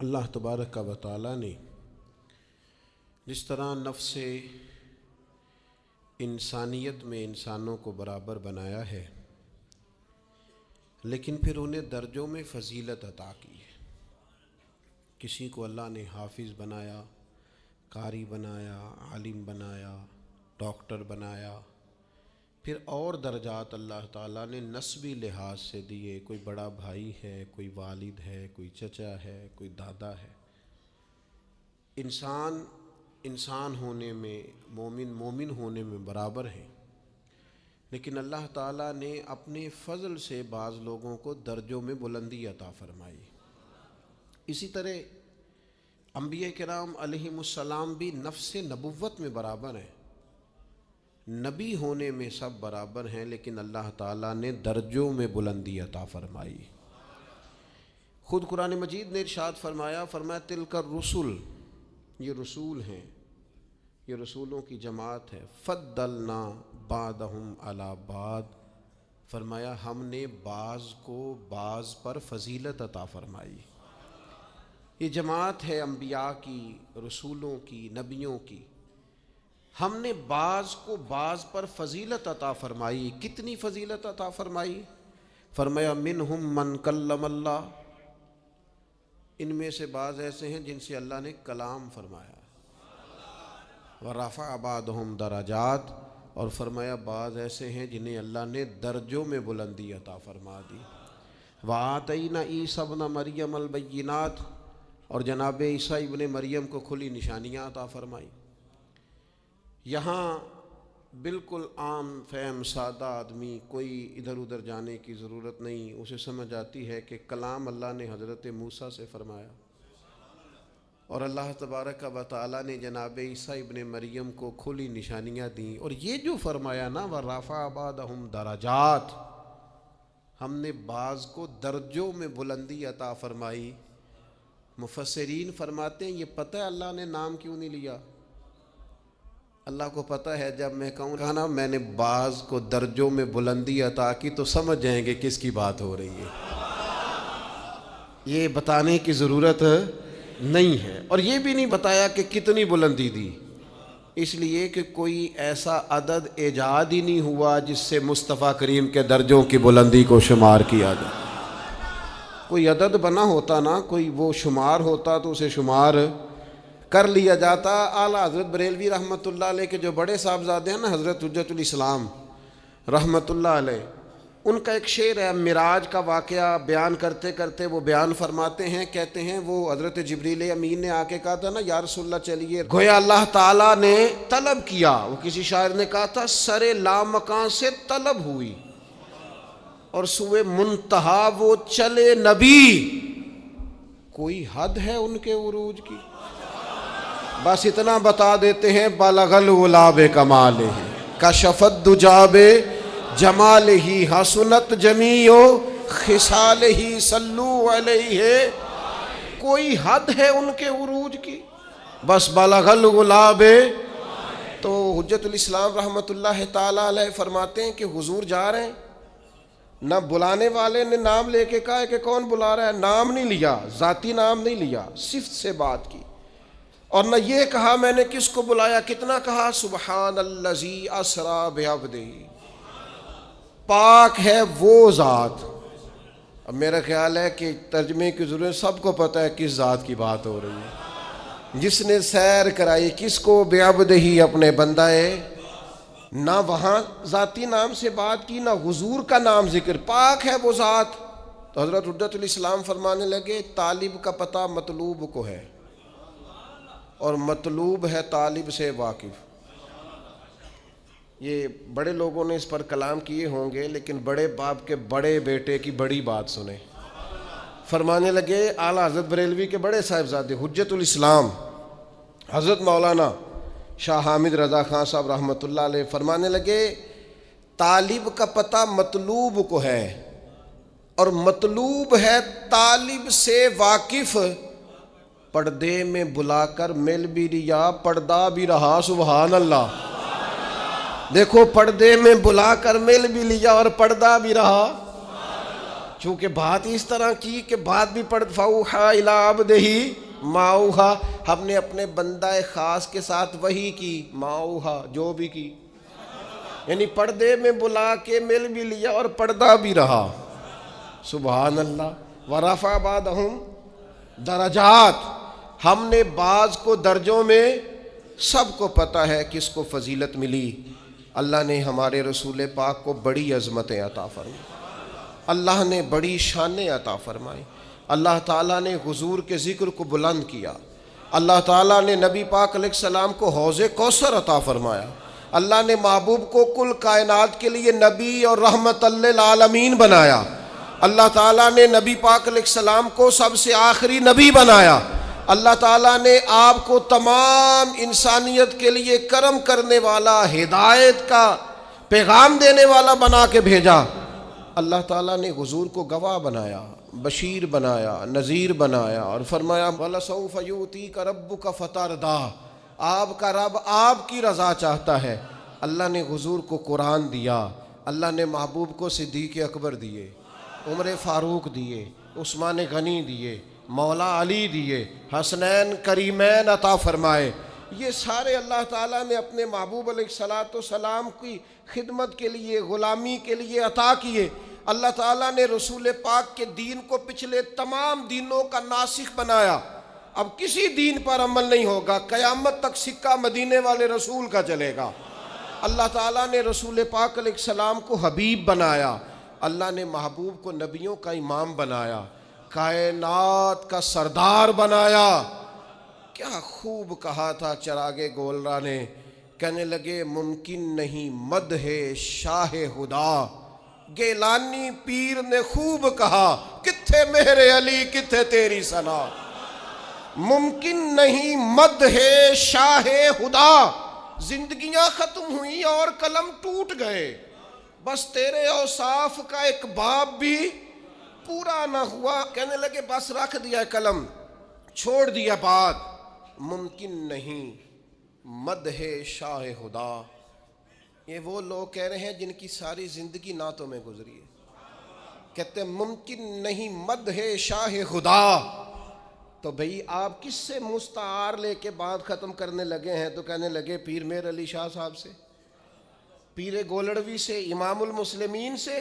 اللہ تبارک و تعالی نے جس طرح نفس انسانیت میں انسانوں کو برابر بنایا ہے، لیکن پھر انہیں درجوں میں فضیلت عطا کی ہے۔ کسی کو اللہ نے حافظ بنایا، قاری بنایا، عالم بنایا، ڈاکٹر بنایا، پھر اور درجات اللہ تعالیٰ نے نسبی لحاظ سے دیے۔ کوئی بڑا بھائی ہے، کوئی والد ہے، کوئی چچا ہے، کوئی دادا ہے۔ انسان ہونے میں، مومن ہونے میں برابر ہیں، لیکن اللہ تعالیٰ نے اپنے فضل سے بعض لوگوں کو درجوں میں بلندی عطا فرمائی۔ اسی طرح انبیاء کرام علیہم السلام بھی نفس نبوت میں برابر ہیں، نبی ہونے میں سب برابر ہیں، لیکن اللہ تعالیٰ نے درجوں میں بلندی عطا فرمائی۔ خود قرآن مجید نے ارشاد فرمایا تلک الرسل، یہ رسول ہیں، یہ رسولوں کی جماعت ہے، فضلنا بعضهم علی بعض، فرمایا ہم نے بعض کو بعض پر فضیلت عطا فرمائی۔ یہ جماعت ہے انبیاء کی، رسولوں کی، نبیوں کی، ہم نے بعض کو بعض پر فضیلت عطا فرمائی۔ کتنی فضیلت عطا فرمائی؟ فرمایا منہم من کلم اللہ، ان میں سے بعض ایسے ہیں جن سے اللہ نے کلام فرمایا، ورفع بعضهم درجات، اور فرمایا بعض ایسے ہیں جنہیں اللہ نے درجوں میں بلندی عطا فرما دی۔ وآتینا عیسی ابن مریم البینات، اور جناب عیسیٰ ابن مریم کو کھلی نشانیاں عطا فرمائی۔ یہاں بالکل عام فہم سادہ آدمی، کوئی ادھر ادھر جانے کی ضرورت نہیں، اسے سمجھ آتی ہے کہ کلام اللہ نے حضرت موسیٰ سے فرمایا، اور اللہ تبارک و تعالیٰ نے جناب عیسیٰ ابن مریم کو کھلی نشانیاں دیں، اور یہ جو فرمایا نا وَرَفَعَ بَعْضَهُمْ دَرَجَاتٍ، ہم نے بعض کو درجوں میں بلندی عطا فرمائی۔ مفسرین فرماتے ہیں یہ پتہ ہے اللہ نے نام کیوں نہیں لیا؟ اللہ کو پتہ ہے جب میں کہوں نا میں نے بعض کو درجوں میں بلندی عطا کی تو سمجھ جائیں گے کس کی بات ہو رہی ہے، یہ بتانے کی ضرورت نہیں ہے۔ اور یہ بھی نہیں بتایا کہ کتنی بلندی دی، اس لیے کہ کوئی ایسا عدد ایجاد ہی نہیں ہوا جس سے مصطفیٰ کریم کے درجوں کی بلندی کو شمار کیا جائے۔ کوئی عدد بنا ہوتا نا، کوئی وہ شمار ہوتا تو اسے شمار کر لیا جاتا۔ اعلیٰ حضرت بریلوی رحمۃ اللہ علیہ کے جو بڑے صاحبزادے ہیں نا، حضرت حجت الاسلام رحمۃ اللہ علیہ، ان کا ایک شعر ہے، معراج کا واقعہ بیان کرتے کرتے وہ بیان فرماتے ہیں، کہتے ہیں وہ حضرت جبریل امین نے آ کے کہا تھا نا یا رسول اللہ چلیے، گویا اللہ تعالیٰ نے طلب کیا، وہ کسی شاعر نے کہا تھا سر لامکان سے طلب ہوئی، اور سوئے منتہا وہ چلے نبی، کوئی حد ہے ان کے عروج کی؟ بس اتنا بتا دیتے ہیں بلغ العلا بکمالہ، کشف الدجی بجمالہ، حسنت جمیع خصالہ، صلو علیہ، کوئی حد ہے ان کے عروج کی؟ بس بلغ العلا بے۔ تو حجت الاسلام رحمۃ اللہ تعالی علیہ فرماتے ہیں کہ حضور جا رہے ہیں، نہ بلانے والے نے نام لے کے کہا ہے کہ کون بلا رہا ہے، نام نہیں لیا، ذاتی نام نہیں لیا، صفت سے بات کی، اور نہ یہ کہا میں نے کس کو بلایا، کتنا کہا سبحان الذی اسریٰ بعبدہ، پاک ہے وہ ذات۔ اب میرا خیال ہے کہ ترجمے کی ضرورت، سب کو پتہ ہے کس ذات کی بات ہو رہی ہے، جس نے سیر کرائی کس کو، بعبدہ، اپنے بندہ ہے، نہ وہاں ذاتی نام سے بات کی، نہ حضور کا نام ذکر، پاک ہے وہ ذات۔ تو حضرت حجت الاسلام فرمانے لگے طالب کا پتہ مطلوب کو ہے، اور مطلوب ہے طالب سے واقف۔ یہ بڑے لوگوں نے اس پر کلام کیے ہوں گے، لیکن بڑے باپ کے بڑے بیٹے کی بڑی بات سنیں۔ فرمانے لگے اعلیٰ حضرت بریلوی کے بڑے صاحبزادے حجت الاسلام حضرت مولانا شاہ حامد رضا خان صاحب رحمۃ اللہ علیہ فرمانے لگے طالب کا پتہ مطلوب کو ہے، اور مطلوب ہے طالب سے واقف، پردے میں بلا کر مل بھی لیا، پردہ بھی رہا، سبحان اللہ۔ دیکھو پردے میں بلا کر مل بھی لیا اور پردہ بھی رہا، چونکہ بات اس طرح کی کہ بات بھی پڑھ فَأَوْحَىٰ إِلَىٰ عَبْدِهِ مَا أَوْحَىٰ، ہم نے اپنے بندہ خاص کے ساتھ وحی کی، ما اوحیٰ، جو بھی کی، یعنی پردے میں بلا کے مل بھی لیا اور پردہ بھی رہا. سبحان اللہ. وَرَفَعَ بَعْضَهُمْ درجات، ہم نے بعض کو درجوں میں، سب کو پتہ ہے کس کو فضیلت ملی. اللہ نے ہمارے رسول پاک کو بڑی عظمتیں عطا فرمائی، اللہ نے بڑی شانیں عطا فرمائی. اللہ تعالیٰ نے حضور کے ذکر کو بلند کیا. اللہ تعالیٰ نے نبی پاک علیہ السلام کو حوض کوثر عطا فرمایا. اللہ نے محبوب کو کل کائنات کے لیے نبی اور رحمت للعالمین بنایا. اللہ تعالیٰ نے نبی پاک علیہ السلام کو سب سے آخری نبی بنایا. اللہ تعالیٰ نے آپ کو تمام انسانیت کے لیے کرم کرنے والا، ہدایت کا پیغام دینے والا بنا کے بھیجا. اللہ تعالیٰ نے حضور کو گواہ بنایا، بشیر بنایا، نذیر بنایا، اور فرمایا وَلَسَوْفَ يُؤْتِيكَ رَبُّكَ فَتَرْضَىٰ، آپ کا رب آپ کی رضا چاہتا ہے. اللہ نے حضور کو قرآن دیا، اللہ نے محبوب کو صدیق اکبر دیے، عمر فاروق دیے، عثمان غنی دیے، مولا علی دیے، حسنین کریمین عطا فرمائے. یہ سارے اللہ تعالیٰ نے اپنے محبوب علیہ السلام کی خدمت کے لیے، غلامی کے لیے عطا کیے. اللہ تعالیٰ نے رسول پاک کے دین کو پچھلے تمام دینوں کا ناسخ بنایا. اب کسی دین پر عمل نہیں ہوگا، قیامت تک سکہ مدینے والے رسول کا چلے گا. اللہ تعالیٰ نے رسول پاک علیہ السلام کو حبیب بنایا. اللہ نے محبوب کو نبیوں کا امام بنایا، کائنات کا سردار بنایا. کیا خوب کہا تھا چراغ گولرا نے، کہنے لگے ممکن نہیں مدح شاہ خدا. گیلانی پیر نے خوب کہا کتھے مہر علی کتھے تیری ثنا. ممکن نہیں مدح شاہ خدا. زندگیاں ختم ہوئیں اور قلم ٹوٹ گئے، بس تیرے اوصاف کا ایک باب بھی پورا نہ ہوا. کہنے لگے بس رکھ دیا قلم، چھوڑ دیا بات. ممکن نہیں مدح شاہ خدا. یہ وہ لوگ کہہ رہے ہیں جن کی ساری زندگی نعتوں میں گزری ہے. کہتے ہیں ممکن نہیں مدح شاہ خدا. تو بھئی آپ کس سے مستعار لے کے بات ختم کرنے لگے ہیں؟ تو کہنے لگے پیر میر علی شاہ صاحب سے، پیر گولڑوی سے، امام المسلمین سے.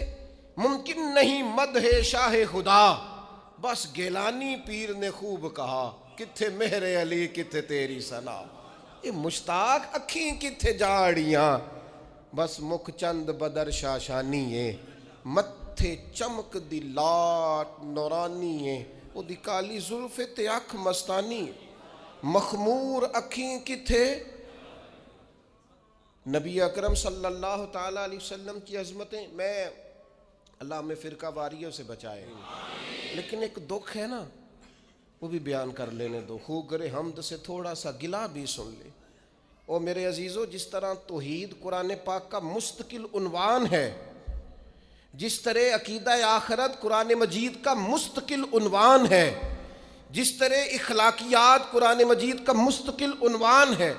ممکن نہیں مدح شاہ خدا. بس گیلانی پیر نے خوب کہا کتھے مہر علی کتھے تیری ثنا. یہ مشتاق اکھیں کتھے جاڑیاں، بس مکھ چند بدر شاشانی ہے. متھے چمک دی لاٹ نورانی ہے، وہ دی کالی زلف تے اکھ مستانی. مخمور اکھیں کتھے. نبی اکرم صلی اللہ تعالیٰ علیہ وسلم کی عظمتیں، میں اللہ ہمیں فرقہ واریوں سے بچائے. لیکن ایک دکھ ہے نا، وہ بھی بیان کر لینے دو. خوگر حمد سے تھوڑا سا گلہ بھی سن لے. او میرے عزیزو، جس طرح توحید قرآن پاک کا مستقل عنوان ہے، جس طرح عقیدہ آخرت قرآن مجید کا مستقل عنوان ہے، جس طرح اخلاقیات قرآن مجید کا مستقل عنوان ہے،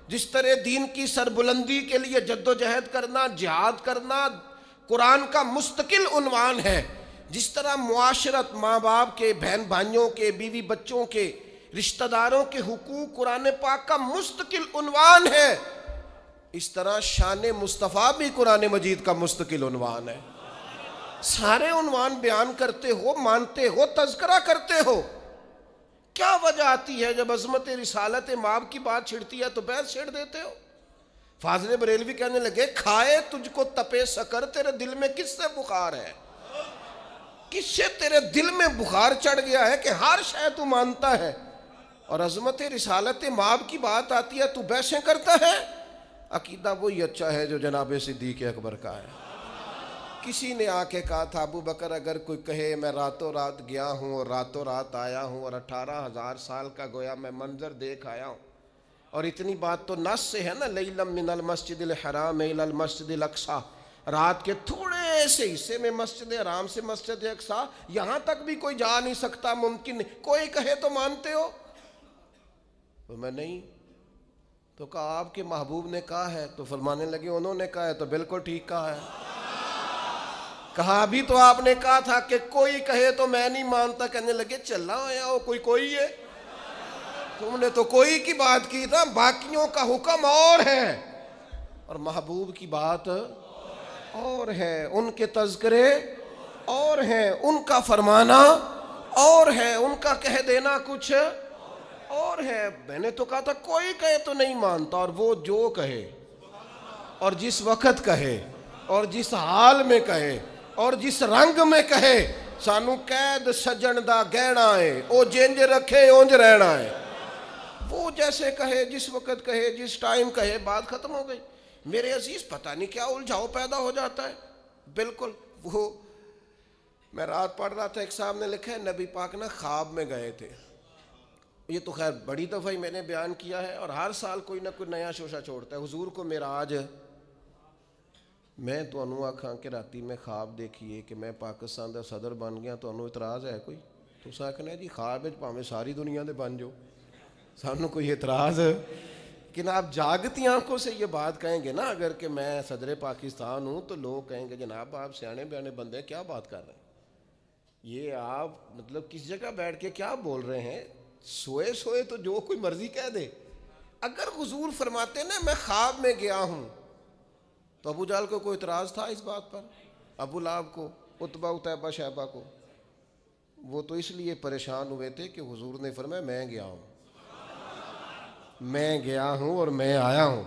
جس طرح دین کی سربلندی کے لیے جد و جہد کرنا، جہاد کرنا قرآن کا مستقل عنوان ہے، جس طرح معاشرت، ماں باپ کے، بہن بھائیوں کے، بیوی بچوں کے، رشتہ داروں کے حقوق قرآن پاک کا مستقل عنوان ہے، اس طرح شان مصطفیٰ بھی قرآن مجید کا مستقل عنوان ہے. سارے عنوان بیان کرتے ہو، مانتے ہو، تذکرہ کرتے ہو. کیا وجہ آتی ہے جب عظمت رسالت مآب کی بات چھڑتی ہے تو بحث چھڑ دیتے ہو؟ فاضل بریلوی کہنے لگے کھائے تجھ کو تپے سکر، تیرے دل میں کس سے بخار ہے؟ کس سے تیرے دل میں بخار چڑھ گیا ہے کہ ہر شے تو مانتا ہے، اور عظمت رسالت مآب کی بات آتی ہے تو بحثیں کرتا ہے؟ عقیدہ وہی اچھا ہے جو جناب صدیق اکبر کا ہے. کسی نے آ کے کہا تھا ابو بکر اگر کوئی کہے میں راتوں رات گیا ہوں اور راتوں رات آیا ہوں اور 18,000 سال کا گویا میں منظر دیکھ آیا ہوں، اور اتنی بات تو نص سے ہے نا، لیلم من المسجد الحرام الی المسجد الاقصی، رات کے تھوڑے سے حصے میں مسجد حرام سے مسجد اقصی، یہاں تک بھی کوئی جا نہیں سکتا، ممکن نہیں. کوئی کہے تو مانتے ہو؟ تو میں نہیں. تو کہا آپ کے محبوب نے کہا ہے. تو فرمانے لگے انہوں نے کہا ہے تو بالکل ٹھیک کہا ہے. کہا بھی تو آپ نے کہا تھا کہ کوئی کہے تو میں نہیں مانتا، کہنے لگے چلا آیا ہو کوئی ہے، تم نے تو کوئی کی بات کی تھا، باقیوں کا حکم اور ہے اور محبوب کی بات اور ہے، ان کے تذکرے اور ہیں، ان کا فرمانا اور ہے، ان کا کہہ دینا کچھ اور ہے۔ میں نے تو کہا تھا کوئی کہے تو نہیں مانتا، اور وہ جو کہے اور جس وقت کہے اور جس حال میں کہے اور جس رنگ میں کہے، سانو قید سجن دا گہنا ہے، او جنج رکھے اونج رہنا ہے۔ وہ جیسے کہے، جس وقت کہے، جس ٹائم کہے، بات ختم ہو گئی۔ میرے عزیز پتہ نہیں کیا الجھاؤ پیدا ہو جاتا ہے۔ بالکل وہ میں رات پڑھ رہا تھا، ایک صاحب نے لکھا ہے نبی پاک نا خواب میں گئے تھے۔ یہ تو خیر بڑی دفعہ ہی میں نے بیان کیا ہے، اور ہر سال کوئی نہ کوئی نیا شوشہ چھوڑتا ہے۔ حضور کو معراج، میں تو انہوں آکھاں کہ راتی میں خواب دیکھیے کہ میں پاکستان دا صدر بن گیا، تو انہوں اعتراض ہے کوئی؟ تو سا کہنا جی خواب پاویں ساری دنیا دے بن جو، سانوں کوئی اعتراض ہے؟ لیکن آپ جاگتی آنکھوں سے یہ بات کہیں گے نا، اگر کہ میں صدر پاکستان ہوں تو لوگ کہیں گے جناب آپ سیانے بیانے بندے کیا بات کر رہے ہیں، یہ آپ مطلب کس جگہ بیٹھ کے کیا بول رہے ہیں؟ سوئے سوئے تو جو کوئی مرضی کہہ دے۔ اگر حضور فرماتے نا میں خواب میں گیا ہوں، تو ابو جہل کو کوئی اعتراض تھا اس بات پر؟ ابو لہب کو، عتبہ اتیبہ شیبہ کو؟ وہ تو اس لیے پریشان ہوئے تھے کہ حضور نے فرمایا میں گیا ہوں، میں گیا ہوں اور میں آیا ہوں۔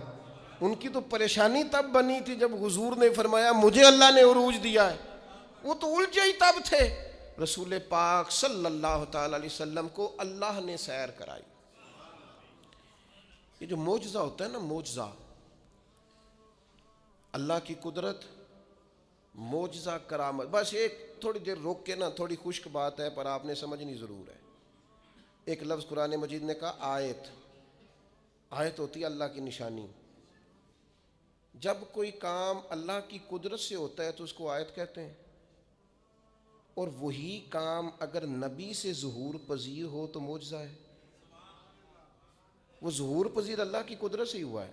ان کی تو پریشانی تب بنی تھی جب حضور نے فرمایا مجھے اللہ نے عروج دیا ہے، وہ تو الجھے ہی تب تھے۔ رسول پاک صلی اللہ تعالی علیہ وسلم کو اللہ نے سیر کرائی۔ یہ جو معجزہ ہوتا ہے نا، معجزہ، اللہ کی قدرت، معجزہ، کرامت، بس ایک تھوڑی دیر روک کے نا، تھوڑی خشک بات ہے پر آپ نے سمجھنی ضرور ہے۔ ایک لفظ قرآن مجید نے کہا آیت، آیت ہوتی ہے اللہ کی نشانی۔ جب کوئی کام اللہ کی قدرت سے ہوتا ہے تو اس کو آیت کہتے ہیں، اور وہی کام اگر نبی سے ظہور پذیر ہو تو معجزہ ہے۔ وہ ظہور پذیر اللہ کی قدرت سے ہی ہوا ہے،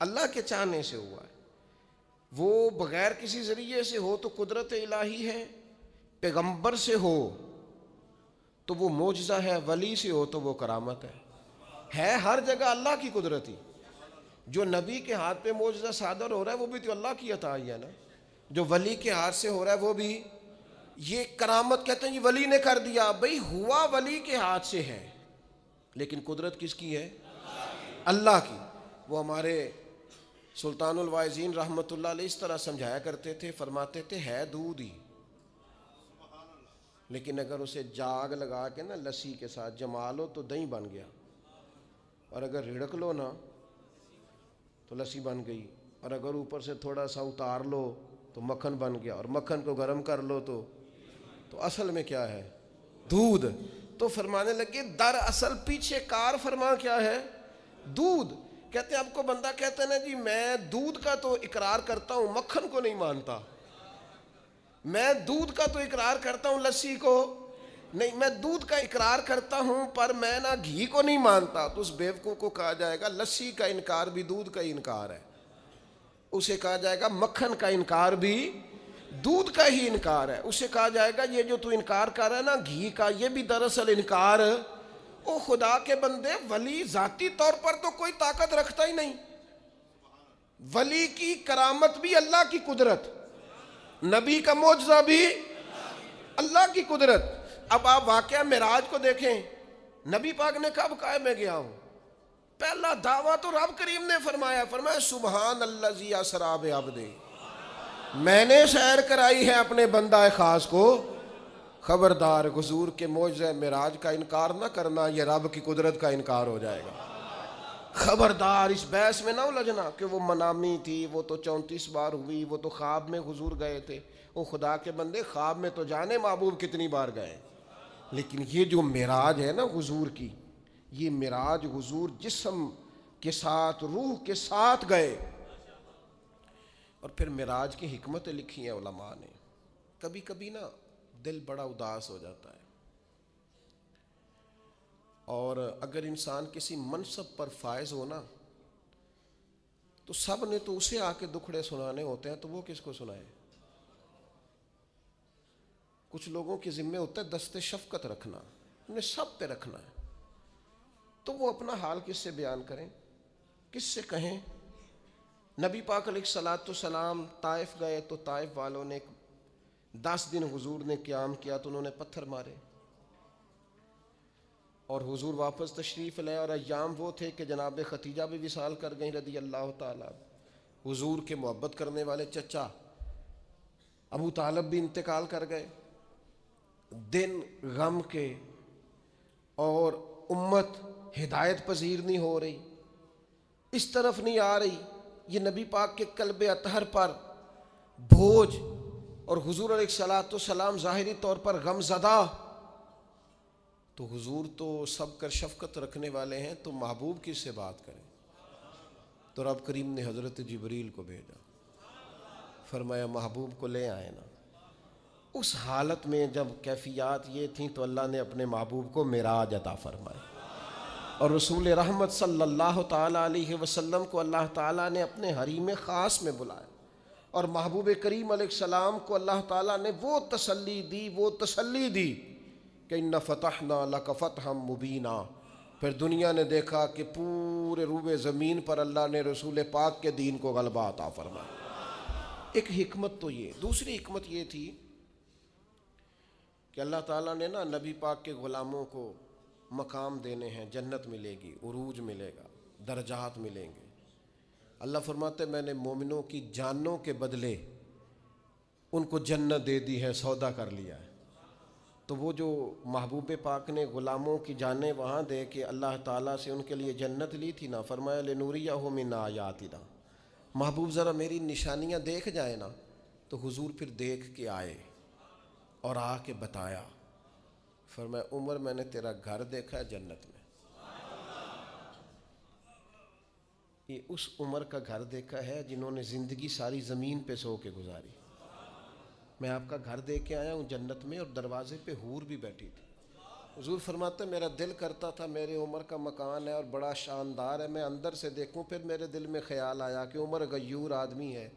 اللہ کے چاہنے سے ہوا ہے۔ وہ بغیر کسی ذریعے سے ہو تو قدرت الہی ہے، پیغمبر سے ہو تو وہ معجزہ ہے، ولی سے ہو تو وہ کرامت ہے ہر جگہ اللہ کی قدرت ہی۔ جو نبی کے ہاتھ پہ معجزہ صادر ہو رہا ہے وہ بھی تو اللہ کی عطا ہی ہے نا، جو ولی کے ہاتھ سے ہو رہا ہے وہ بھی۔ یہ کرامت کہتے ہیں جی ولی نے کر دیا، بھئی ہوا ولی کے ہاتھ سے ہے لیکن قدرت کس کی ہے؟ اللہ کی۔ وہ ہمارے سلطان الواعظین رحمۃ اللہ علیہ اس طرح سمجھایا کرتے تھے، فرماتے تھے ہے دودھ ہی، لیکن اگر اسے جاگ لگا کے نا لسی کے ساتھ جما لو تو دہی بن گیا، اور اگر رڑک لو نا تو لسی بن گئی، اور اگر اوپر سے تھوڑا سا اتار لو تو مکھن بن گیا، اور مکھن کو گرم کر لو تو اصل میں کیا ہے؟ دودھ۔ تو فرمانے لگے در اصل پیچھے کار فرما کیا ہے؟ دودھ۔ کہتے ہیں آپ کو بندہ کہتا ہے نا جی میں دودھ کا تو اقرار کرتا ہوں، مکھن کو نہیں مانتا، میں دودھ کا تو اقرار کرتا ہوں، لسی کو نہیں، میں دودھ کا اقرار کرتا ہوں پر میں نا گھی کو نہیں مانتا، تو اس بیوقوف کو کہا جائے گا لسی کا انکار بھی دودھ کا ہی انکار ہے، اسے کہا جائے گا مکھن کا انکار بھی دودھ کا ہی انکار ہے، اسے کہا جائے گا یہ جو تو انکار کر رہا ہے نا گھی کا، یہ بھی دراصل انکار۔ او خدا کے بندے، ولی ذاتی طور پر تو کوئی طاقت رکھتا ہی نہیں، ولی کی کرامت بھی اللہ کی قدرت، نبی کا معجزہ بھی اللہ کی قدرت۔ اب آپ واقعہ معراج کو دیکھیں، نبی پاک نے کب کہا میں گیا ہوں؟ پہلا دعویٰ تو رب کریم نے فرمایا سبحان الذی اسری بعبدہ، میں نے سیر کرائی ہے اپنے بندہ خاص کو۔ خبردار، حضور کے معجزہ معراج کا انکار نہ کرنا، یہ رب کی قدرت کا انکار ہو جائے گا۔ خبردار، اس بحث میں نہ الجھنا کہ وہ منامی تھی، وہ تو 34 بار ہوئی، وہ تو خواب میں حضور گئے تھے۔ وہ خدا کے بندے، خواب میں تو جانے محبوب کتنی بار گئے، لیکن یہ جو معراج ہے نا حضور کی، یہ معراج حضور جسم کے ساتھ روح کے ساتھ گئے۔ اور پھر معراج کی حکمتیں لکھی ہیں علماء نے۔ کبھی کبھی نا دل بڑا اداس ہو جاتا ہے، اور اگر انسان کسی منصب پر فائز ہو نا تو سب نے تو اسے آ کے دکھڑے سنانے ہوتے ہیں، تو وہ کس کو سنائے؟ کچھ لوگوں کے ذمے ہوتا ہے دست شفقت رکھنا، انہیں سب پہ رکھنا ہے، تو وہ اپنا حال کس سے بیان کریں، کس سے کہیں؟ نبی پاک علیہ الصلاۃ والسلام طائف گئے تو طائف والوں نے 10 دن حضور نے قیام کیا تو انہوں نے پتھر مارے، اور حضور واپس تشریف لائے، اور ایام وہ تھے کہ جناب ختیجہ بھی وصال کر گئیں رضی اللہ تعالیٰ، حضور کے محبت کرنے والے چچا ابو طالب بھی انتقال کر گئے، دن غم کے، اور امت ہدایت پذیر نہیں ہو رہی، اس طرف نہیں آ رہی، یہ نبی پاک کے قلب اطہر پر بوجھ، اور حضور علیہ الصلاۃ والسلام ظاہری طور پر غم زدہ، تو حضور تو سب کر شفقت رکھنے والے ہیں، تو محبوب کس سے بات کریں؟ تو رب کریم نے حضرت جبریل کو بھیجا، فرمایا محبوب کو لے آئے نا۔ اس حالت میں جب کیفیات یہ تھیں تو اللہ نے اپنے محبوب کو معراج عطا فرمایا، اور رسول رحمت صلی اللہ تعالیٰ علیہ وسلم کو اللہ تعالیٰ نے اپنے حریم خاص میں بلایا، اور محبوب کریم علیہ السلام کو اللہ تعالیٰ نے وہ تسلی دی کہ اِنَّ فَتَحْنَا لَكَ فَتْحًا مُبِينًا۔ پھر دنیا نے دیکھا کہ پورے روبے زمین پر اللہ نے رسول پاک کے دین کو غلبہ عطا فرمایا۔ ایک حکمت تو یہ، دوسری حکمت یہ تھی کہ اللہ تعالیٰ نے نا نبی پاک کے غلاموں کو مقام دینے ہیں، جنت ملے گی، عروج ملے گا، درجات ملیں گے۔ اللہ فرماتے میں نے مومنوں کی جانوں کے بدلے ان کو جنت دے دی ہے، سودا کر لیا ہے۔ تو وہ جو محبوب پاک نے غلاموں کی جانیں وہاں دے کے اللہ تعالیٰ سے ان کے لیے جنت لی تھی نا، فرمایا لِنُرِيَهُ مِنْ آیَاتِنَا، محبوب ذرا میری نشانیاں دیکھ جائے نا، تو حضور پھر دیکھ کے آئے اور آ کے بتایا، فرمایا عمر میں نے تیرا گھر دیکھا ہے جنت میں، یہ اس عمر کا گھر دیکھا ہے جنہوں نے زندگی ساری زمین پہ سو کے گزاری، میں آپ کا گھر دیکھ کے آیا ہوں جنت میں، اور دروازے پہ حور بھی بیٹھی تھی۔ حضور فرماتے میرا دل کرتا تھا میرے عمر کا مکان ہے اور بڑا شاندار ہے، میں اندر سے دیکھوں، پھر میرے دل میں خیال آیا کہ عمر غیور آدمی ہے،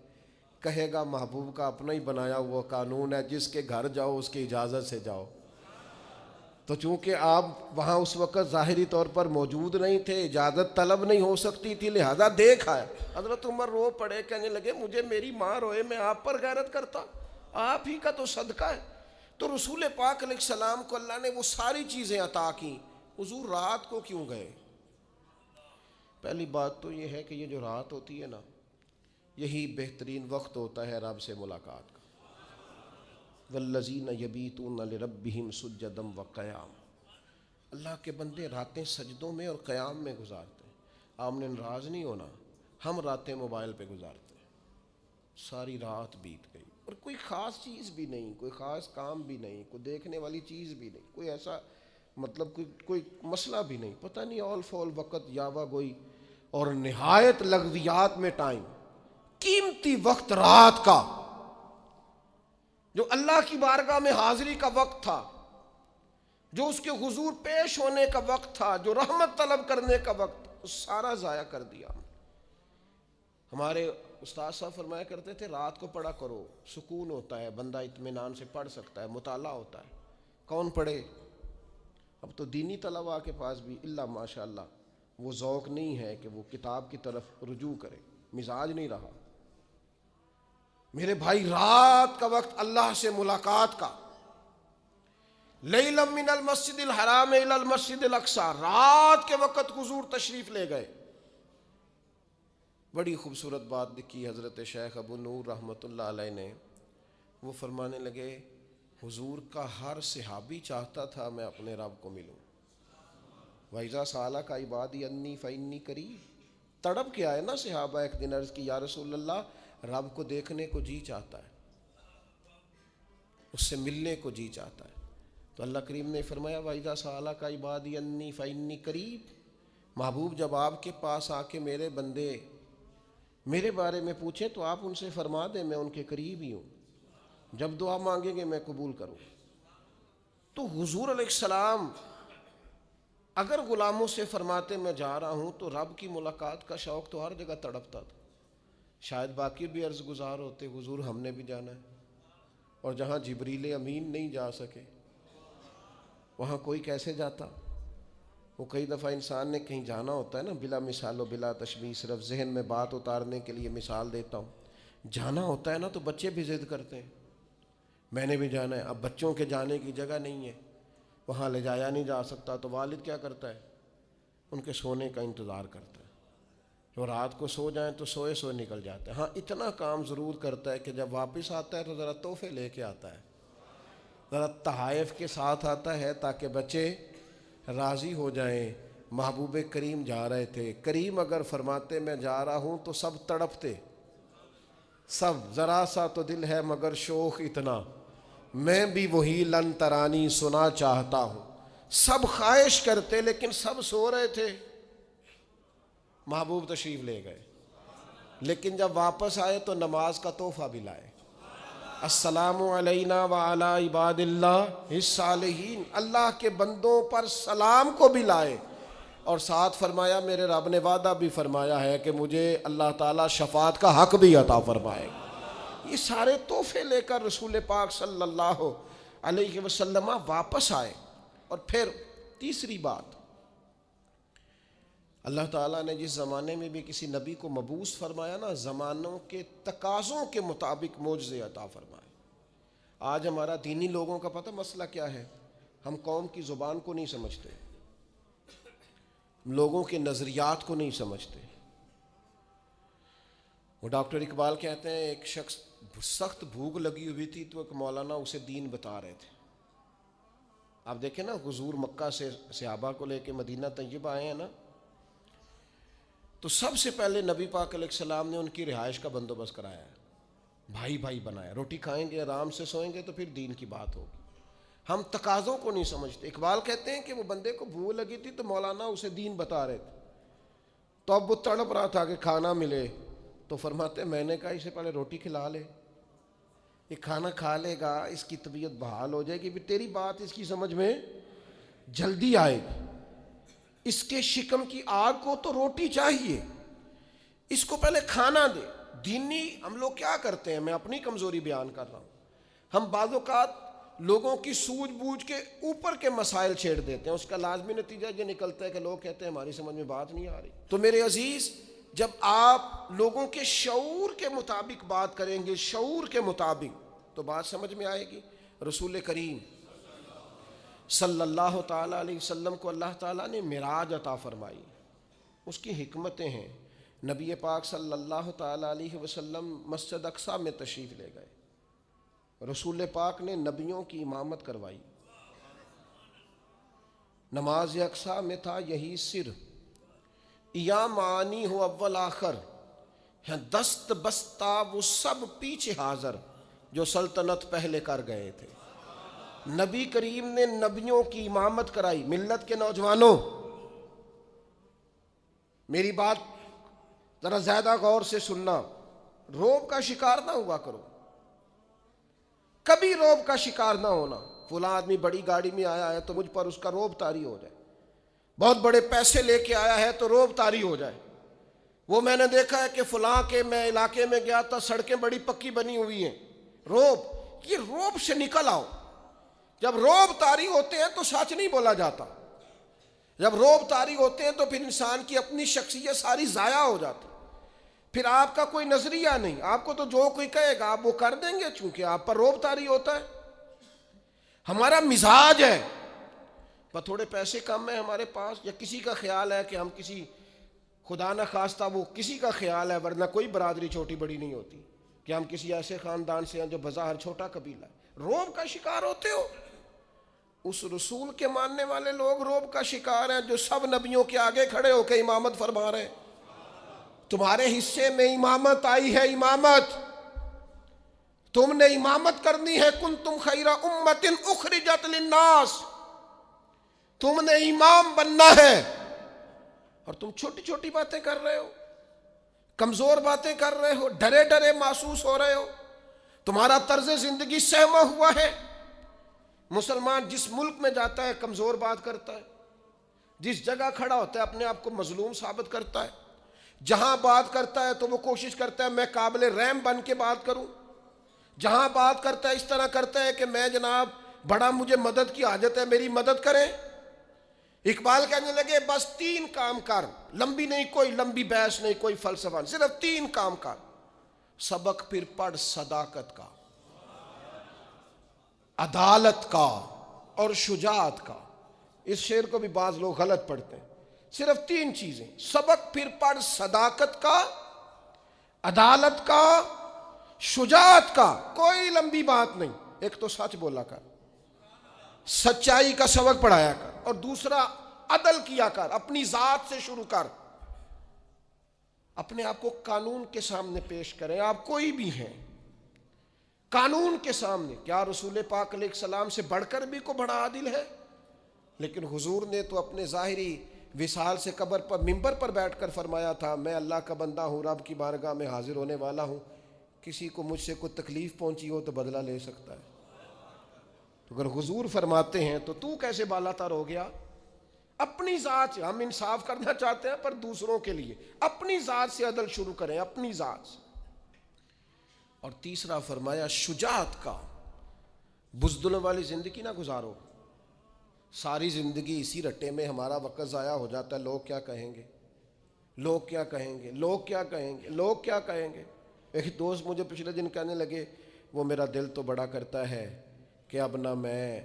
کہے گا محبوب کا اپنا ہی بنایا ہوا قانون ہے، جس کے گھر جاؤ اس کی اجازت سے جاؤ، تو چونکہ آپ وہاں اس وقت ظاہری طور پر موجود نہیں تھے، اجازت طلب نہیں ہو سکتی تھی، لہذا دیکھ آیا۔ حضرت عمر رو پڑے، کہنے لگے مجھے میری ماں روئے میں آپ پر غیرت کرتا، آپ ہی کا تو صدقہ ہے۔ تو رسول پاک علیہ السلام کو اللہ نے وہ ساری چیزیں عطا کی۔ حضور رات کو کیوں گئے؟ پہلی بات تو یہ ہے کہ یہ جو رات ہوتی ہے نا، یہی بہترین وقت ہوتا ہے رب سے ملاقات کا۔ وَالَّذِينَ يَبِيتُونَ لِرَبِّهِمْ سُجَّدًا وَقِيَامًا، اللہ کے بندے راتیں سجدوں میں اور قیام میں گزارتے ہیں۔ آپ نے ناراض نہیں ہونا، ہم راتیں موبائل پہ گزارتے ہیں، ساری رات بیت گئی اور کوئی خاص چیز بھی نہیں، کوئی خاص کام بھی نہیں، کوئی دیکھنے والی چیز بھی نہیں، کوئی ایسا مطلب کوئی مسئلہ بھی نہیں، پتہ نہیں آل فول وقت یاوا گوئی، اور نہایت لغویات میں ٹائم، قیمتی وقت رات کا جو اللہ کی بارگاہ میں حاضری کا وقت تھا، جو اس کے حضور پیش ہونے کا وقت تھا، جو رحمت طلب کرنے کا وقت تھا، سارا ضائع کر دیا۔ ہمارے استاد صاحب فرمایا کرتے تھے رات کو پڑھا کرو، سکون ہوتا ہے، بندہ اطمینان سے پڑھ سکتا ہے، مطالعہ ہوتا ہے۔ کون پڑھے؟ اب تو دینی طلباء کے پاس بھی اللہ ماشاءاللہ وہ ذوق نہیں ہے کہ وہ کتاب کی طرف رجوع کرے، مزاج نہیں رہا۔ میرے بھائی رات کا وقت اللہ سے ملاقات کا، لیلا من المسجد الحرام الی المسجد الاقصی، رات کے وقت حضور تشریف لے گئے۔ بڑی خوبصورت بات لکھی حضرت شیخ ابو نور رحمۃ اللہ علیہ نے، وہ فرمانے لگے حضور کا ہر صحابی چاہتا تھا میں اپنے رب کو ملوں۔ وَإِذَا سَأَلَكَ عِبَادِي عَنِّي فَإِنِّي قَرِيبٌ، تڑپ کے آئے نا صحابہ، ایک دن عرض کی یا رسول اللہ رب کو دیکھنے کو جی چاہتا ہے، اس سے ملنے کو جی چاہتا ہے۔ تو اللہ کریم نے فرمایا وَإِذَا سَأَلَكَ عِبَادِي عَنِّي فَإِنِّي قَرِيبٌ، محبوب جب آپ کے پاس آ کے میرے بندے میرے بارے میں پوچھیں تو آپ ان سے فرما دیں میں ان کے قریب ہی ہوں، جب دعا مانگیں گے میں قبول کروں۔ تو حضور علیہ السلام اگر غلاموں سے فرماتے میں جا رہا ہوں تو رب کی ملاقات کا شوق تو ہر جگہ تڑپتا تھا۔ شاید باقی بھی عرض گزار ہوتے حضور ہم نے بھی جانا ہے، اور جہاں جبریل امین نہیں جا سکے وہاں کوئی کیسے جاتا؟ وہ کئی دفعہ انسان نے کہیں جانا ہوتا ہے نا، بلا مثال و بلا تشبیہ، صرف ذہن میں بات اتارنے کے لیے مثال دیتا ہوں، جانا ہوتا ہے نا تو بچے بھی ضد کرتے ہیں میں نے بھی جانا ہے۔ اب بچوں کے جانے کی جگہ نہیں ہے، وہاں لے جایا نہیں جا سکتا، تو والد کیا کرتا ہے؟ ان کے سونے کا انتظار کرتا ہے، جو رات کو سو جائیں تو سوئے سوئے نکل جاتے ہیں۔ ہاں اتنا کام ضرور کرتا ہے کہ جب واپس آتا ہے تو ذرا تحفے لے کے آتا ہے، ذرا تحائف کے ساتھ آتا ہے تاکہ بچے راضی ہو جائیں۔ محبوب کریم جا رہے تھے، کریم اگر فرماتے میں جا رہا ہوں تو سب تڑپتے، سب، ذرا سا تو دل ہے مگر شوق اتنا، میں بھی وہی لن ترانی سنا چاہتا ہوں۔ سب خواہش کرتے لیکن سب سو رہے تھے، محبوب تشریف لے گئے، لیکن جب واپس آئے تو نماز کا تحفہ بھی لائے۔ السلام علینا وعلی عباد اللہ الصالحین، اللہ کے بندوں پر سلام کو بھی لائے، اور ساتھ فرمایا میرے رب نے وعدہ بھی فرمایا ہے کہ مجھے اللہ تعالیٰ شفاعت کا حق بھی عطا فرمائے گا۔ یہ سارے تحفے لے کر رسول پاک صلی اللہ علیہ وسلم واپس آئے۔ اور پھر تیسری بات، اللہ تعالیٰ نے جس زمانے میں بھی کسی نبی کو مبعوث فرمایا نا، زمانوں کے تقاضوں کے مطابق معجزے عطا فرمائے۔ آج ہمارا دینی لوگوں کا پتہ مسئلہ کیا ہے؟ ہم قوم کی زبان کو نہیں سمجھتے، لوگوں کے نظریات کو نہیں سمجھتے۔ وہ ڈاکٹر اقبال کہتے ہیں ایک شخص سخت بھوک لگی ہوئی تھی تو ایک مولانا اسے دین بتا رہے تھے۔ آپ دیکھیں نا، حضور مکہ سے صحابہ کو لے کے مدینہ طیبہ آئے ہیں نا، تو سب سے پہلے نبی پاک علیہ السلام نے ان کی رہائش کا بندوبست کرایا ہے، بھائی بھائی بنایا، روٹی کھائیں گے، آرام سے سوئیں گے تو پھر دین کی بات ہوگی۔ ہم تقاضوں کو نہیں سمجھتے۔ اقبال کہتے ہیں کہ وہ بندے کو بھوک لگی تھی تو مولانا اسے دین بتا رہے تھے، تو اب وہ تڑپ رہا تھا کہ کھانا ملے، تو فرماتے میں نے کہا اسے پہلے روٹی کھلا لے، یہ کھانا کھا لے گا، اس کی طبیعت بحال ہو جائے گی، پھر تیری بات اس کی سمجھ میں جلدی آئے گی۔ اس کے شکم کی آگ کو تو روٹی چاہیے، اس کو پہلے کھانا دے۔ دینی ہم لوگ کیا کرتے ہیں، میں اپنی کمزوری بیان کر رہا ہوں، ہم بعض اوقات لوگوں کی سوجھ بوجھ کے اوپر کے مسائل چھیڑ دیتے ہیں، اس کا لازمی نتیجہ یہ نکلتا ہے کہ لوگ کہتے ہیں ہماری سمجھ میں بات نہیں آ رہی۔ تو میرے عزیز، جب آپ لوگوں کے شعور کے مطابق بات کریں گے، شعور کے مطابق، تو بات سمجھ میں آئے گی۔ رسول کریم صلی اللہ تعالیٰ علیہ وسلم کو اللہ تعالیٰ نے معراج عطا فرمائی، اس کی حکمتیں ہیں۔ نبی پاک صلی اللہ تعالیٰ علیہ وسلم مسجد اقصیٰ میں تشریف لے گئے، رسول پاک نے نبیوں کی امامت کروائی، نماز اقصیٰ میں تھا یہی سر، یا معانی ہو اول آخر، دست بستہ وہ سب پیچھے حاضر جو سلطنت پہلے کر گئے تھے۔ نبی کریم نے نبیوں کی امامت کرائی۔ ملت کے نوجوانوں، میری بات ذرا زیادہ غور سے سننا، رعب کا شکار نہ ہوا کرو، کبھی رعب کا شکار نہ ہونا۔ فلاں آدمی بڑی گاڑی میں آیا ہے تو مجھ پر اس کا رعب طاری ہو جائے، بہت بڑے پیسے لے کے آیا ہے تو رعب طاری ہو جائے۔ وہ میں نے دیکھا ہے کہ فلاں کے میں علاقے میں گیا تھا، سڑکیں بڑی پکی بنی ہوئی ہیں، رعب، یہ رعب سے نکل آؤ۔ جب رعب طاری ہوتے ہیں تو سچ نہیں بولا جاتا، جب رعب طاری ہوتے ہیں تو پھر انسان کی اپنی شخصیت ساری ضائع ہو جاتی، پھر آپ کا کوئی نظریہ نہیں، آپ کو تو جو کوئی کہے گا آپ وہ کر دیں گے، چونکہ آپ پر رعب طاری ہوتا ہے۔ ہمارا مزاج ہے، پر تھوڑے پیسے کم ہیں ہمارے پاس، یا کسی کا خیال ہے کہ ہم کسی، خدا نہ خواستہ وہ کسی کا خیال ہے، ورنہ کوئی برادری چھوٹی بڑی نہیں ہوتی، کہ ہم کسی ایسے خاندان سے ہیں جو بظاہر چھوٹا قبیلہ ہے، رعب کا شکار ہوتے ہو۔ اس رسول کے ماننے والے لوگ رعب کا شکار ہیں جو سب نبیوں کے آگے کھڑے ہو کے امامت فرما رہے ہیں۔ تمہارے حصے میں امامت آئی ہے، امامت، تم نے امامت کرنی ہے۔ کنتم خیر امت اخرجت للناس، تم نے امام بننا ہے، اور تم چھوٹی چھوٹی باتیں کر رہے ہو، کمزور باتیں کر رہے ہو، ڈرے ڈرے محسوس ہو رہے ہو، تمہارا طرز زندگی سہما ہوا ہے۔ مسلمان جس ملک میں جاتا ہے کمزور بات کرتا ہے، جس جگہ کھڑا ہوتا ہے اپنے آپ کو مظلوم ثابت کرتا ہے، جہاں بات کرتا ہے تو وہ کوشش کرتا ہے میں قابل رحم بن کے بات کروں، جہاں بات کرتا ہے اس طرح کرتا ہے کہ میں جناب بڑا مجھے مدد کی حاجت ہے، میری مدد کریں۔ اقبال کہنے لگے بس 3 کام کر، لمبی نہیں، کوئی لمبی بحث نہیں، کوئی فلسفہ نہیں، صرف 3 کام کر۔ سبق پھر پڑھ صداقت کا، عدالت کا اور شجاعت کا۔ اس شعر کو بھی بعض لوگ غلط پڑھتے ہیں۔ صرف 3 چیزیں، سبق پھر پڑھ صداقت کا، عدالت کا، شجاعت کا، کوئی لمبی بات نہیں۔ ایک تو سچ بولا کر، سچائی کا سبق پڑھایا کر، اور دوسرا عدل کیا کر، اپنی ذات سے شروع کر، اپنے آپ کو قانون کے سامنے پیش کریں۔ آپ کوئی بھی ہیں، قانون کے سامنے، کیا رسول پاک علیہ السلام سے بڑھ کر بھی کوئی بڑا عادل ہے؟ لیکن حضور نے تو اپنے ظاہری وصال سے قبر پر منبر پر بیٹھ کر فرمایا تھا، میں اللہ کا بندہ ہوں، رب کی بارگاہ میں حاضر ہونے والا ہوں، کسی کو مجھ سے کوئی تکلیف پہنچی ہو تو بدلہ لے سکتا ہے۔ تو اگر حضور فرماتے ہیں تو کیسے بالا تر ہو گیا؟ اپنی ذات سے ہم انصاف کرنا چاہتے ہیں، پر دوسروں کے لیے اپنی ذات سے عدل شروع کریں، اپنی ذات سے۔ اور تیسرا فرمایا شجاعت کا، بزدلوں والی زندگی نہ گزارو۔ ساری زندگی اسی رٹے میں ہمارا وقت ضائع ہو جاتا ہے، لوگ کیا کہیں گے، لوگ کیا کہیں گے، لوگ کیا کہیں گے، لوگ کیا کہیں گے۔ ایک دوست مجھے پچھلے دن کہنے لگے وہ میرا دل تو بڑا کرتا ہے کہ اب نہ میں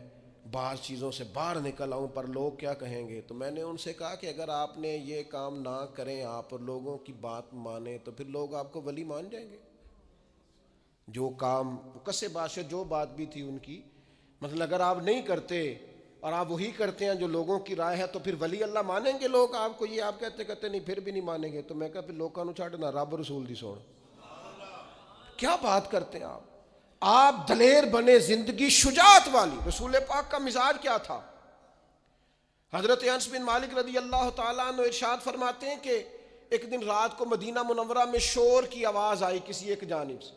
بعض چیزوں سے باہر نکل آؤں، پر لوگ کیا کہیں گے۔ تو میں نے ان سے کہا کہ اگر آپ نے یہ کام نہ کریں، آپ لوگوں کی بات مانیں، تو پھر لوگ آپ کو ولی مان جائیں گے۔ جو کام کسے بادشاہ جو بات بھی تھی ان کی، مثلا اگر آپ نہیں کرتے اور آپ وہی کرتے ہیں جو لوگوں کی رائے ہے، تو پھر ولی اللہ مانیں گے لوگ آپ کو؟ یہ آپ کہتے نہیں، پھر بھی نہیں مانیں گے۔ تو میں کہا پھر لوگوں نو چھاڑنا، رب رسول دی سوڑ، کیا بات کرتے ہیں آپ دلیر بنے، زندگی شجاعت والی۔ رسول پاک کا مزاج کیا تھا؟ حضرت انس بن مالک رضی اللہ تعالیٰ عنہ ارشاد فرماتے ہیں کہ ایک دن رات کو مدینہ منورہ میں شور کی آواز آئی کسی ایک جانب سے،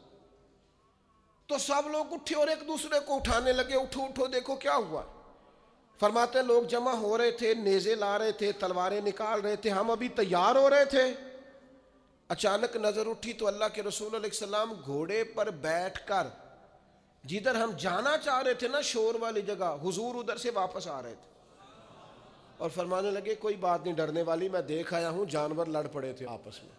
تو سب لوگ اٹھے اور ایک دوسرے کو اٹھانے لگے، اٹھو اٹھو دیکھو کیا ہوا۔ فرماتے ہیں لوگ جمع ہو رہے تھے، نیزے لا رہے تھے، تلواریں نکال رہے تھے، ہم ابھی تیار ہو رہے تھے۔ اچانک نظر اٹھی تو اللہ کے رسول علیہ السلام گھوڑے پر بیٹھ کر جدھر ہم جانا چاہ رہے تھے نا، شور والی جگہ، حضور ادھر سے واپس آ رہے تھے، اور فرمانے لگے کوئی بات نہیں ڈرنے والی، میں دیکھ آیا ہوں جانور لڑ پڑے تھے آپس میں،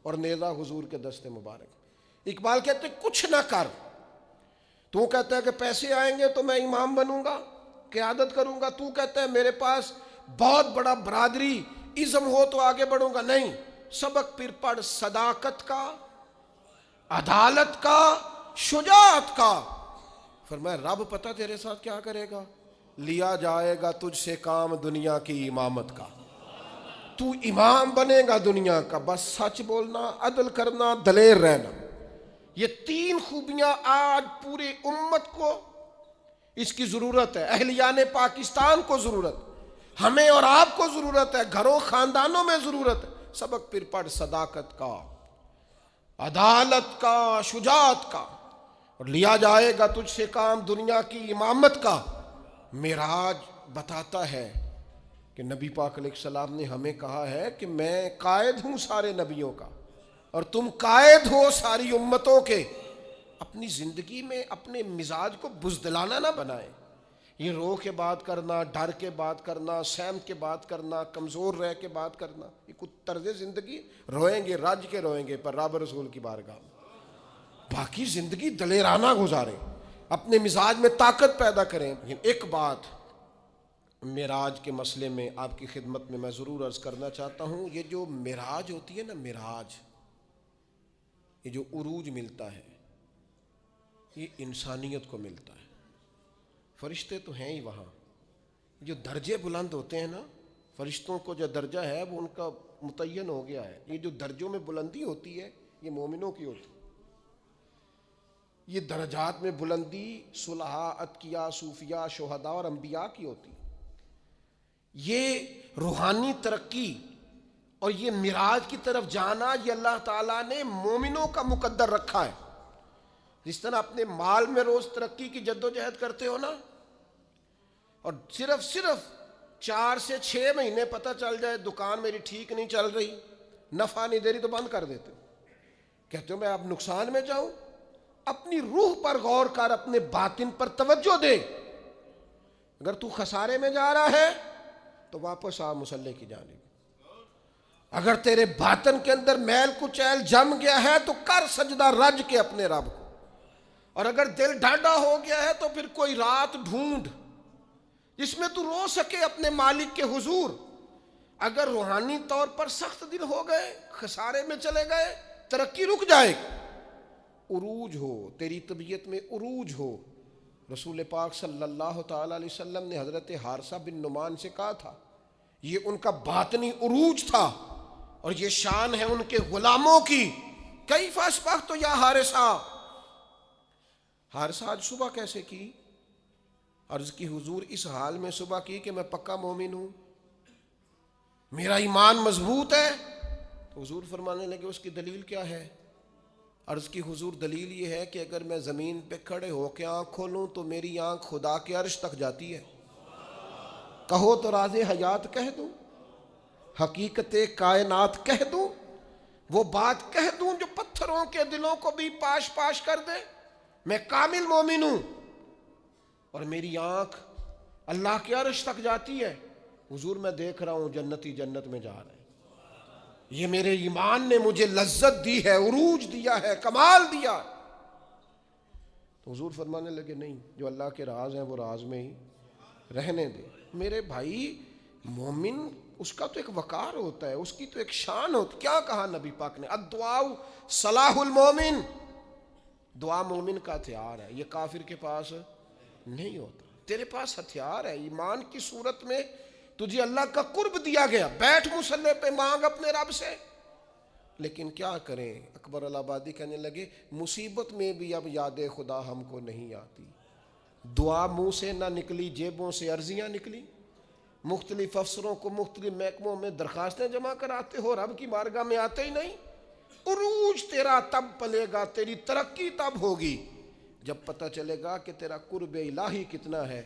اور نیزہ حضور کے دستے مبارک۔ اقبال کہتے کچھ نہ کر، تو کہتا ہے کہ پیسے آئیں گے تو میں امام بنوں گا، قیادت کروں گا، تو کہتا ہے میرے پاس بہت بڑا برادری ازم ہو تو آگے بڑھوں گا، نہیں۔ سبق پھر پڑھ صداقت کا، عدالت کا، شجاعت کا۔ فرمایا رب پتہ تیرے ساتھ کیا کرے گا، لیا جائے گا تجھ سے کام دنیا کی امامت کا، تو امام بنے گا دنیا کا، بس سچ بولنا، عدل کرنا، دلیر رہنا۔ یہ 3 خوبیاں آج پوری امت کو اس کی ضرورت ہے، اہلیان پاکستان کو ضرورت، ہمیں اور آپ کو ضرورت ہے، گھروں خاندانوں میں ضرورت ہے۔ سبق پھر پڑھ صداقت کا، عدالت کا، شجاعت کا، اور لیا جائے گا تجھ سے کام دنیا کی امامت کا۔ معراج بتاتا ہے کہ نبی پاک علیہ السلام نے ہمیں کہا ہے کہ میں قائد ہوں سارے نبیوں کا، اور تم قائد ہو ساری امتوں کے۔ اپنی زندگی میں اپنے مزاج کو بزدلانہ نہ بنائیں۔ یہ رو کے بات کرنا، ڈر کے بات کرنا، سہم کے بات کرنا، کمزور رہ کے بات کرنا، یہ کچھ طرز زندگی، روئیں گے رج کے روئیں گے پر رب رسول کی بارگاہ میں۔ باقی زندگی دلیرانہ گزاریں، اپنے مزاج میں طاقت پیدا کریں۔ ایک بات معراج کے مسئلے میں آپ کی خدمت میں ضرور عرض کرنا چاہتا ہوں، یہ جو معراج ہوتی ہے نا، معراج، یہ جو عروج ملتا ہے، یہ انسانیت کو ملتا ہے۔ فرشتے تو ہیں ہی وہاں، جو درجے بلند ہوتے ہیں نا، فرشتوں کو جو درجہ ہے وہ ان کا متعین ہو گیا ہے۔ یہ جو درجوں میں بلندی ہوتی ہے یہ مومنوں کی ہوتی ہے۔ یہ درجات میں بلندی صلحاء، اتقیاء، صوفیاء، شہداء اور انبیاء کی ہوتی ہے۔ یہ روحانی ترقی اور یہ معراج کی طرف جانا، یہ اللہ تعالیٰ نے مومنوں کا مقدر رکھا ہے۔ جس طرح اپنے مال میں روز ترقی کی جد و جہد کرتے ہو نا، اور صرف 4 سے 6 مہینے پتہ چل جائے دکان میری ٹھیک نہیں چل رہی، نفع نہیں دے رہی، تو بند کر دیتے ہو، کہتے ہو میں اب نقصان میں جاؤں، اپنی روح پر غور کر، اپنے باطن پر توجہ دے. اگر تو خسارے میں جا رہا ہے تو واپس آ مصلی کی جانب. اگر تیرے باطن کے اندر میل کچیل جم گیا ہے تو کر سجدہ رج کے اپنے رب کو. اور اگر دل ڈھاڈا ہو گیا ہے تو پھر کوئی رات ڈھونڈ جس میں تو رو سکے اپنے مالک کے حضور. اگر روحانی طور پر سخت دل ہو گئے، خسارے میں چلے گئے، ترقی رک جائے گی. عروج ہو، تیری طبیعت میں عروج ہو. رسول پاک صلی اللہ تعالی علیہ وسلم نے حضرت حارثہ بن نعمان سے کہا تھا، یہ ان کا باطنی عروج تھا اور یہ شان ہے ان کے غلاموں کی. کیف اصبحت یا حارثہ، حارثہ آج صبح کیسے کی؟ عرض کی حضور اس حال میں صبح کی کہ میں پکا مومن ہوں، میرا ایمان مضبوط ہے. تو حضور فرمانے لگے اس کی دلیل کیا ہے؟ عرض کی حضور دلیل یہ ہے کہ اگر میں زمین پہ کھڑے ہو کے آنکھ کھولوں تو میری آنکھ خدا کے عرش تک جاتی ہے. کہو تو راز حیات کہہ دوں، حقیقت کائنات کہہ دوں، وہ بات کہہ دوں جو پتھروں کے دلوں کو بھی پاش پاش کر دے. میں کامل مومن ہوں اور میری آنکھ اللہ کے عرش تک جاتی ہے. حضور میں دیکھ رہا ہوں جنتی جنت میں جا رہے ہیں. یہ میرے ایمان نے مجھے لذت دی ہے، عروج دیا ہے، کمال دیا. تو حضور فرمانے لگے نہیں، جو اللہ کے راز ہیں وہ راز میں ہی رہنے دے. میرے بھائی مومن اس کا تو ایک وقار ہوتا ہے، اس کی تو ایک شان ہوتی. کیا کہا نبی پاک نے؟ الدعاء صلاح المومن، دعا مومن کا ہتھیار ہے، یہ کافر کے پاس نہیں ہوتا. تیرے پاس ہتھیار ہے. ایمان کی صورت میں تجھے اللہ کا قرب دیا گیا. بیٹھ مصلی پہ مانگ اپنے رب سے. لیکن کیا کریں، اکبر الآبادی کہنے لگے مصیبت میں بھی اب یاد خدا ہم کو نہیں آتی. دعا منہ سے نہ نکلی، جیبوں سے عرضیاں نکلی. مختلف افسروں کو مختلف محکموں میں درخواستیں جمع کراتے ہو، رب کی بارگاہ میں آتے ہی نہیں. عروج تیرا تب پلے گا، تیری ترقی تب ہوگی جب پتہ چلے گا کہ تیرا قرب الہی کتنا ہے.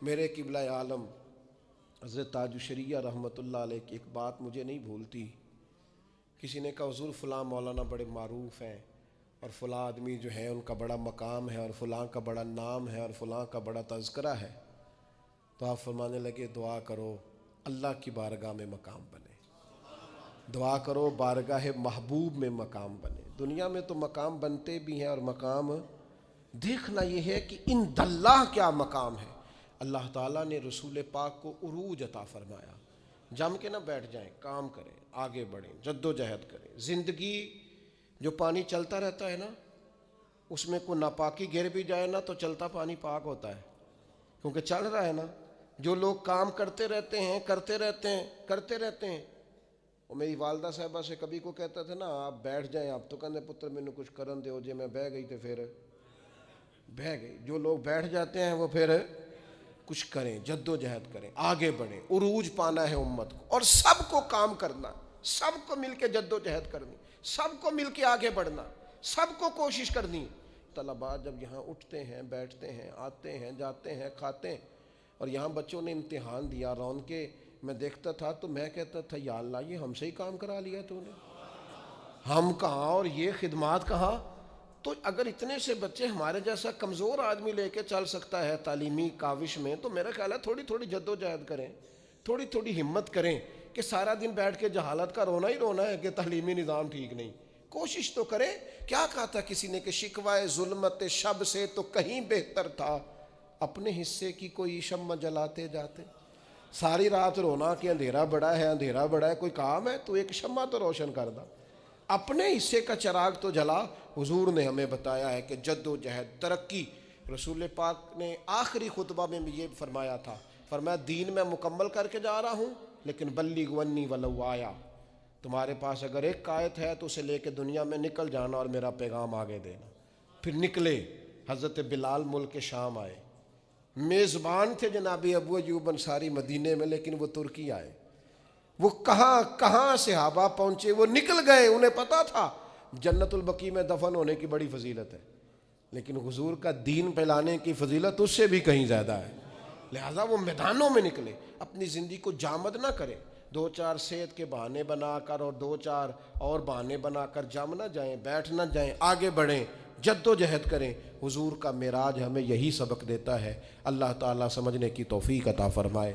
میرے قبلہ عالم حضرت تاج الشریعہ رحمۃ اللہ علیہ کی ایک بات مجھے نہیں بھولتی. کسی نے کہا حضور فلاں مولانا بڑے معروف ہیں اور فلاں آدمی جو ہے ان کا بڑا مقام ہے اور فلاں کا بڑا نام ہے اور فلاں کا بڑا تذکرہ ہے. تو آپ فرمانے لگے دعا کرو اللہ کی بارگاہ میں مقام بنے، دعا کرو بارگاہ محبوب میں مقام بنے. دنیا میں تو مقام بنتے بھی ہیں اور مقام دیکھنا یہ ہے کہ ان اللہ کیا مقام ہے. اللہ تعالیٰ نے رسول پاک کو عروج عطا فرمایا. جم کے نہ بیٹھ جائیں، کام کریں، آگے بڑھیں، جد و جہد کریں. زندگی جو پانی چلتا رہتا ہے نا، اس میں کوئی ناپاکی گر بھی جائے نا تو چلتا پانی پاک ہوتا ہے، کیونکہ چل رہا ہے نا. جو لوگ کام کرتے رہتے ہیں کرتے رہتے ہیں. وہ میری والدہ صاحبہ سے کبھی کو کہتا تھا نا آپ بیٹھ جائیں، آپ تو کہتے پتر میں نے کچھ کرن دے ہو جے میں بہ گئی تو پھر بہ گئی. جو لوگ بیٹھ جاتے ہیں وہ پھر کچھ کریں، جد و جہد کریں، آگے بڑھیں. عروج پانا ہے امت کو اور سب کو کام کرنا، سب کو مل کے جد و جہد کرنی، سب کو مل کے آگے بڑھنا، سب کو کوشش کرنی. طلباء جب یہاں اٹھتے ہیں، بیٹھتے ہیں، آتے ہیں، جاتے ہیں، کھاتے ہیں، اور یہاں بچوں نے امتحان دیا رون کے میں دیکھتا تھا تو میں کہتا تھا یا اللہ یہ ہم سے ہی کام کرا لیا تو نے، ہم کہاں اور یہ خدمات کہاں. تو اگر اتنے سے بچے ہمارے جیسا کمزور آدمی لے کے چل سکتا ہے تعلیمی کاوش میں، تو میرا خیال ہے تھوڑی تھوڑی جد و جہد کریں، تھوڑی تھوڑی ہمت کریں کہ سارا دن بیٹھ کے جہالت کا رونا ہی رونا ہے کہ تعلیمی نظام ٹھیک نہیں. کوشش تو کریں. کیا کہا تھا کسی نے کہ شکوائے ظلمت شب سے تو کہیں بہتر تھا اپنے حصے کی کوئی شمع جلاتے جاتے. ساری رات رونا کہ اندھیرا بڑا ہے، اندھیرا بڑا ہے. کوئی کام ہے تو ایک شمع تو روشن کر دا، اپنے حصے کا چراغ تو جلا. حضور نے ہمیں بتایا ہے کہ جد و جہد، ترقی. رسول پاک نے آخری خطبہ میں بھی یہ فرمایا تھا، فرمایا دین میں مکمل کر کے جا رہا ہوں لیکن بلغ عنی ولو آیا. تمہارے پاس اگر ایک آیت ہے تو اسے لے کے دنیا میں نکل جانا اور میرا پیغام آگے دینا. پھر نکلے. حضرت بلال ملک شام آئے، میزبان تھے جناب ابو ایوب انصاری مدینے میں، لیکن وہ ترکی آئے. وہ کہاں کہاں صحابہ پہنچے، وہ نکل گئے. انہیں پتا تھا جنت البقیع میں دفن ہونے کی بڑی فضیلت ہے، لیکن حضور کا دین پھیلانے کی فضیلت اس سے بھی کہیں زیادہ ہے. لہٰذا وہ میدانوں میں نکلے. اپنی زندگی کو جامد نہ کریں، دو چار صحت کے بہانے بنا کر اور دو چار اور بہانے بنا کر جم نہ جائیں، بیٹھ نہ جائیں، آگے بڑھیں. جد و جہد کریں۔ حضور کا معراج ہمیں یہی سبق دیتا ہے۔ اللہ تعالیٰ سمجھنے کی توفیق عطا فرمائے۔